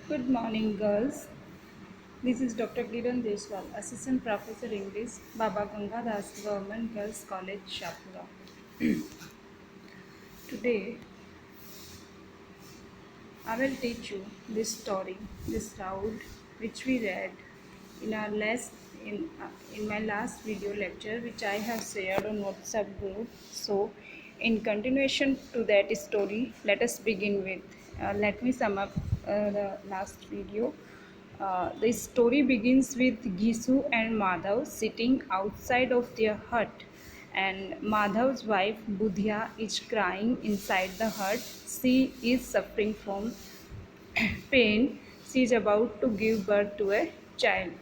Good morning, girls. This is Dr. Kiran Deshwal, Assistant Professor English, Baba Gangadas Government Girls College, Shapura. Today, I will teach you this story, this route, which we read in our last in my last video lecture, which I have shared on WhatsApp group. So, in continuation to that story, let us begin with. Let me sum up the last video. The story begins with Gisu and Madhav sitting outside of their hut, and Madhav's wife Budhya is crying inside the hut. She is suffering from pain. She is about to give birth to a child.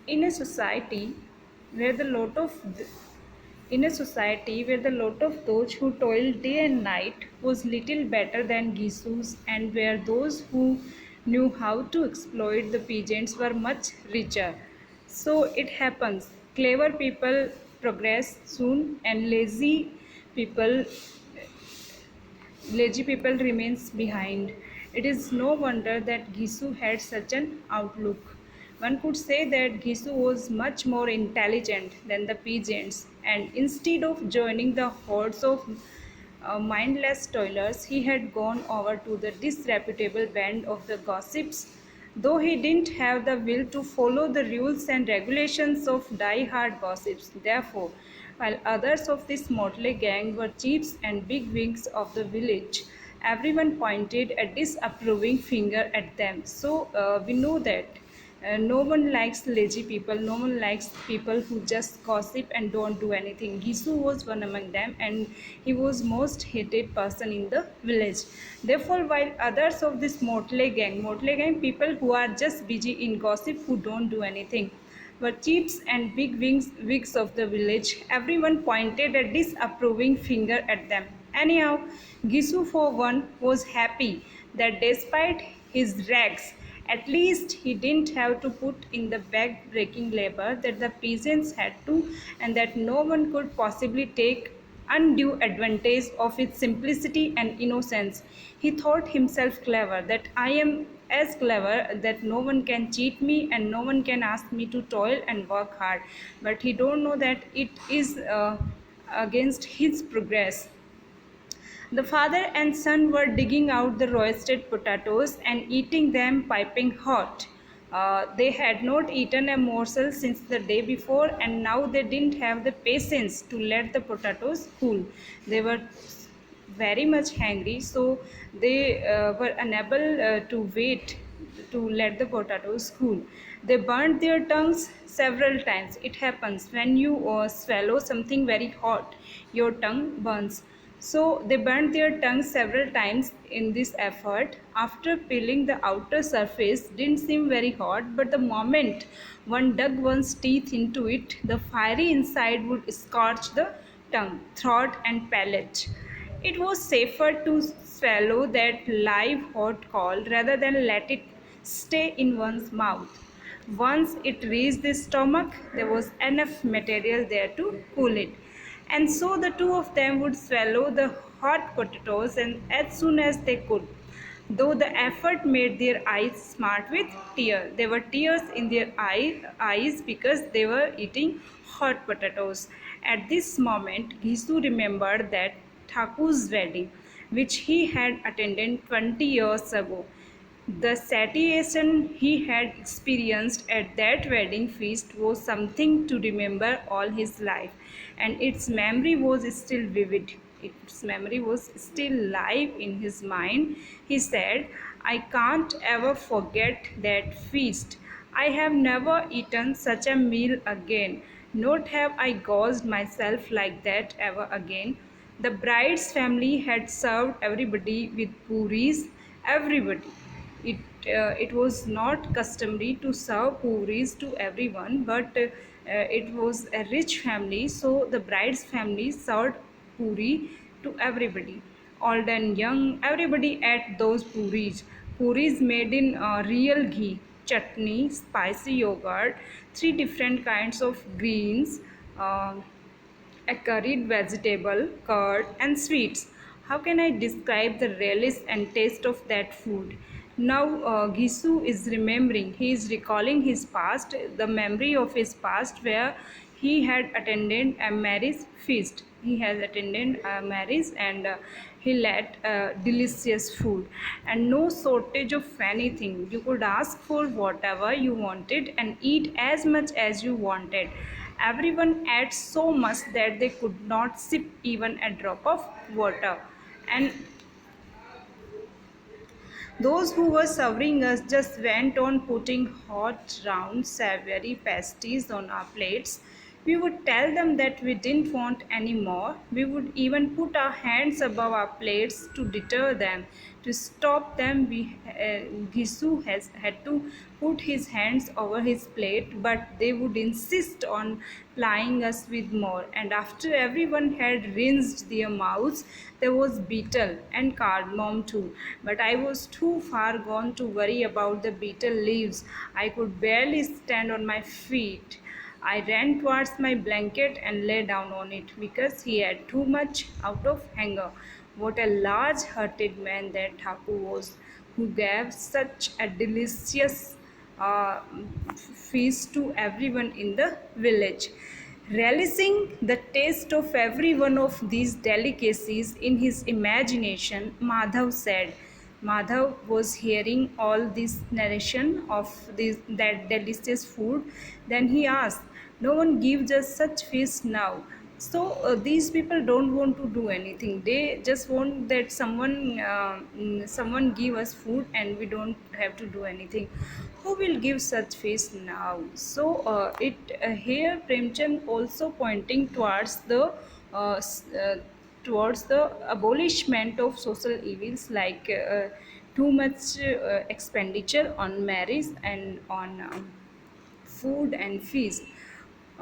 In a society where the lot of in a society where the lot of those who toiled day and night was little better than Gisu's, and where those who knew how to exploit the peasants were much richer. So it happens. Clever people progress soon, and people lazy people remains behind. It is no wonder that Gisu had such an outlook. One could say that Gisu was much more intelligent than the peasants, and instead of joining the hordes of mindless toilers, he had gone over to the disreputable band of the gossips. Though he didn't have the will to follow the rules and regulations of die-hard gossips, therefore, while others of this motley gang were chiefs and bigwigs of the village, everyone pointed a disapproving finger at them. So we know that no one likes lazy people, no one likes people who just gossip and don't do anything. Gisu was one among them, and he was most hated person in the village. Therefore, while others of this motley gang people who are just busy in gossip, who don't do anything, were chiefs and wigs of the village, everyone pointed a disapproving finger at them. Anyhow, Gisu for one was happy that despite his rags, at least he didn't have to put in the back-breaking labor that the peasants had to, and that no one could possibly take undue advantage of its simplicity and innocence. He thought himself clever, that I am as clever that no one can cheat me and no one can ask me to toil and work hard. But he don't know that it is against his progress. The father and son were digging out the roasted potatoes and eating them piping hot. They had not eaten a morsel since the day before, and now they didn't have the patience to let the potatoes cool. They were very much hungry, so they were unable to wait to let the potatoes cool. They burned their tongues several times. It happens when you swallow something very hot, your tongue burns. So they burned their tongues several times in this effort. After peeling, the outer surface didn't seem very hot, but the moment one dug one's teeth into it, the fiery inside would scorch the tongue, throat, and palate. It was safer to swallow that live hot coal rather than let it stay in one's mouth. Once it reached the stomach, there was enough material there to cool it. And so the two of them would swallow the hot potatoes and as soon as they could. Though the effort made their eyes smart with tears. There were tears in their eyes because they were eating hot potatoes. At this moment, Gisu remembered that Thakur's wedding, which he had attended 20 years ago. The satiation he had experienced at that wedding feast was something to remember all his life, and its memory was still vivid. Its memory was still live in his mind. He said, I can't ever forget that feast. I have never eaten such a meal again. Not have I gorged myself like that ever again. The bride's family had served everybody with puris, everybody. It was not customary to serve puris to everyone, but it was a rich family, so the bride's family served puri to everybody. Old and young, everybody ate those puris. Puris made in real ghee, chutney, spicy yogurt, three different kinds of greens, a curried vegetable, curd, and sweets. How can I describe the relish and taste of that food? Now Gisu is remembering, he is recalling his past, the memory of his past where he had attended a marriage feast. He has attended a marriage and he let delicious food and no shortage of anything. You could ask for whatever you wanted and eat as much as you wanted. Everyone ate so much that they could not sip even a drop of water. And those who were serving us just went on putting hot, round, savory pasties on our plates. We would tell them that we didn't want any more. We would even put our hands above our plates to deter them. To stop them, Gisu has had to put his hands over his plate, but they would insist on plying us with more. And after everyone had rinsed their mouths, there was betel and cardamom too. But I was too far gone to worry about the betel leaves. I could barely stand on my feet. I ran towards my blanket and lay down on it because he had too much out of hunger. What a large hearted man that Thakur was, who gave such a delicious uh, feast to everyone in the village. Relishing the taste of every one of these delicacies in his imagination, Madhav said. Madhav was hearing all this narration of that delicious food. Then he asked, "No one gives us such feast now. So these people don't want to do anything. They just want that someone give us food and we don't have to do anything. Who will give such feast now?" So it here Premchand also pointing uh, s- uh, towards the abolishment of social evils like too much expenditure on marriage and on food and feast.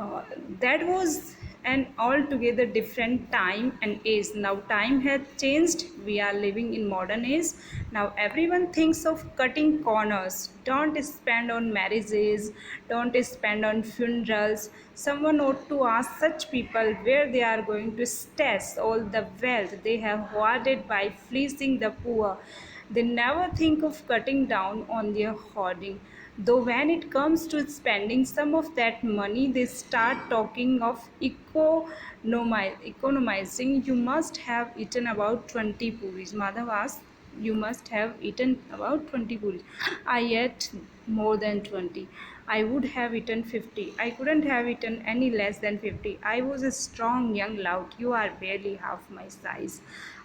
uh, that was an altogether different time and age. Now time has changed, we are living in modern age. Now everyone thinks of cutting corners. Don't spend on marriages, don't spend on funerals. Someone ought to ask such people where they are going to stash all the wealth they have hoarded by fleecing the poor. They never think of cutting down on their hoarding. Though when it comes to spending some of that money, they start talking of economizing. You must have eaten about 20 puris. Madhav asked, "You must have eaten about 20 puris." "I ate more than 20. I would have eaten 50. I couldn't have eaten any less than 50. I was a strong young lout. You are barely half my size."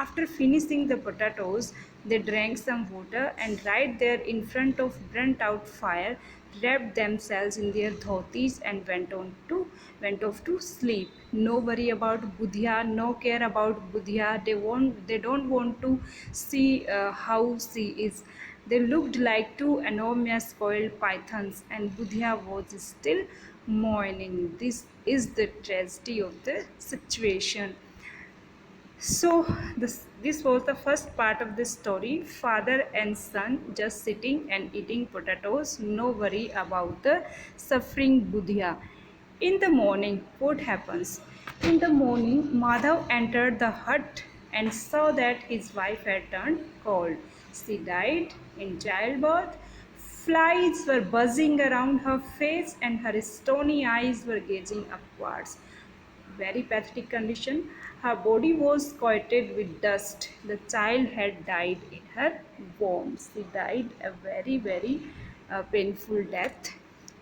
After finishing the potatoes, they drank some water and right there in front of burnt out fire wrapped themselves in their dhotis and went off to sleep. No worry about Budhya, no care about Budhya. They don't want to see how she is. They looked like two enormous spoiled pythons, and Budhya was still mourning. This is the tragedy of the situation. So this was the first part of the story. Father and son just sitting and eating potatoes. No worry about the suffering Budhya. In the morning, what happens? In the morning, Madhav entered the hut and saw that his wife had turned cold. She died in childbirth. Flies were buzzing around her face and her stony eyes were gazing upwards. Very pathetic condition. Her body was coated with dust. The child had died in her womb. She died a very painful death.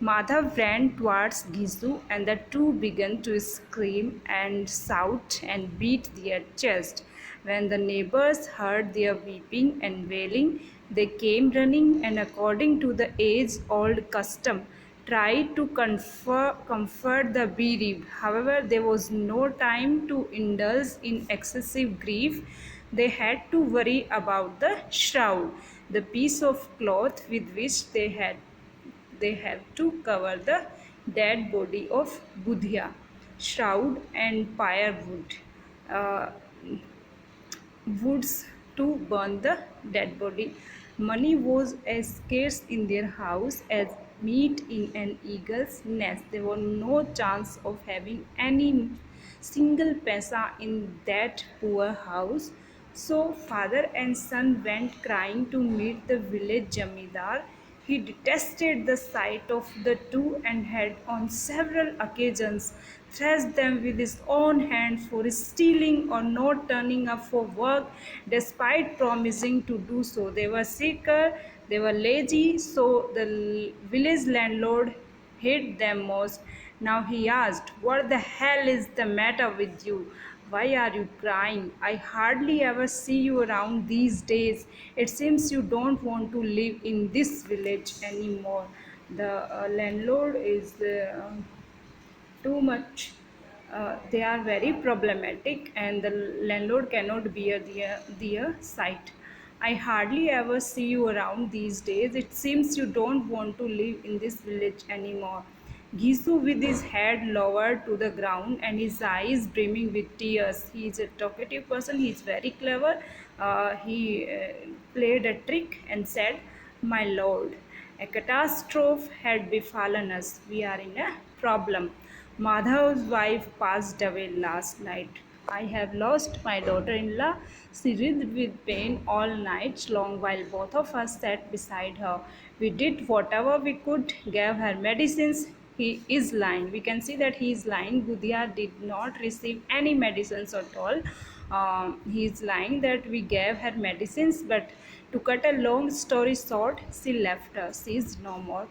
Madhav ran towards Gizu and the two began to scream and shout and beat their chest. When the neighbors heard their weeping and wailing, they came running and according to the age-old custom, tried to comfort the bereaved. However, there was no time to indulge in excessive grief. They had to worry about the shroud, the piece of cloth with which they have to cover the dead body of Budhya. Shroud and firewood. Uh, Woods to burn the dead body. Money was as scarce in their house as meat in an eagle's nest. There was no chance of having any single paisa in that poor house. So father and son went crying to meet the village Jamidar. He detested the sight of the two and had on several occasions thrashed them with his own hand for stealing or not turning up for work despite promising to do so. They were seeker, they were lazy, so the village landlord hate them most. Now he asked, "What the hell is the matter with you? Why are you crying? I hardly ever see you around these days. It seems you don't want to live in this village anymore." The landlord is too much. They are very problematic, and the landlord cannot bear their sight. "I hardly ever see you around these days. It seems you don't want to live in this village anymore." Gisu, with his head lowered to the ground and his eyes brimming with tears, he is a talkative person, he is very clever. He played a trick and said, "My lord, a catastrophe had befallen us. We are in a problem. Madhav's wife passed away last night. I have lost my daughter-in-law. She writhed with pain all night long while both of us sat beside her. We did whatever we could, gave her medicines." He is lying. We can see that he is lying. Budhia did not receive any medicines at all. He is lying that we gave her medicines, but to cut a long story short, she left us. She is no more.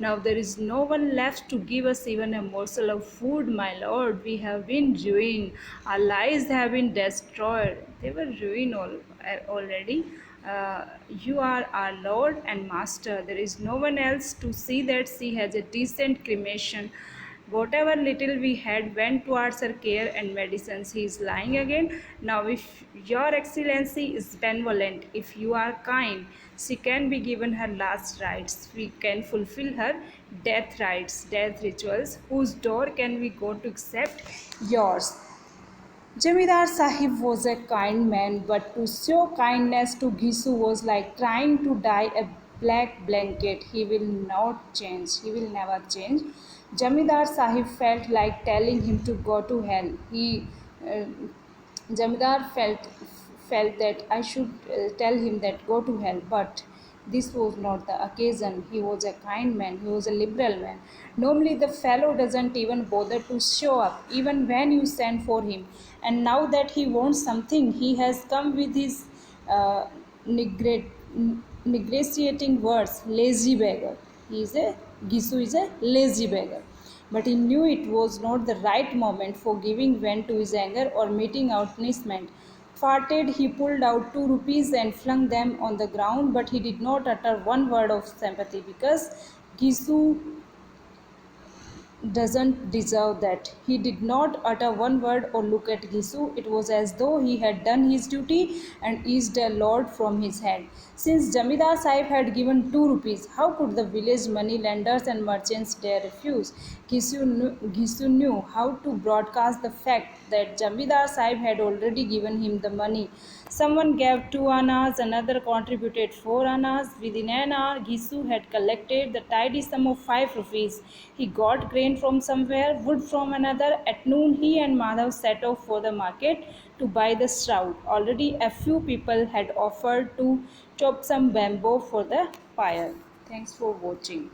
Now there is no one left to give us even a morsel of food, my lord. We have been ruined. Our lives have been destroyed. They were ruined already. You are our lord and master. There is no one else to see that she has a decent cremation. Whatever little we had went towards her care and medicines. He is lying again. Now, if your excellency is benevolent, if you are kind, she can be given her last rites. We can fulfill her death rites, death rituals. Whose door can we go to accept? Yours. Jamidar Sahib was a kind man, but to show kindness to Gisu was like trying to dye a black blanket. He will not change. He will never change. Jamidar Sahib felt like telling him to go to hell. Uh, Jamidar felt that I should tell him that go to hell, but this was not the occasion. He was a kind man, he was a liberal man. Normally, the fellow doesn't even bother to show up, even when you send for him. And now that he wants something, he has come with his uh, negret- negotiating words, lazy beggar. Gisu is a lazy beggar. But he knew it was not the right moment for giving vent to his anger or meting out punishment. Farted, he pulled out 2 rupees and flung them on the ground, but he did not utter one word of sympathy because Gisu doesn't deserve that. He did not utter one word or look at Gisu. It was as though he had done his duty and eased a load from his head. Since Jamidar Sahib had given 2 rupees, how could the village money lenders and merchants dare refuse? Gisu knew how to broadcast the fact that Jamidar Sahib had already given him the money. Someone gave 2 annas, another contributed 4 annas. Within an hour, Gisu had collected the tidy sum of 5 rupees. He got grain from somewhere, wood from another. At noon, he and Madhav set off for the market to buy the shroud. Already, a few people had offered to chop some bamboo for the pyre. Thanks for watching.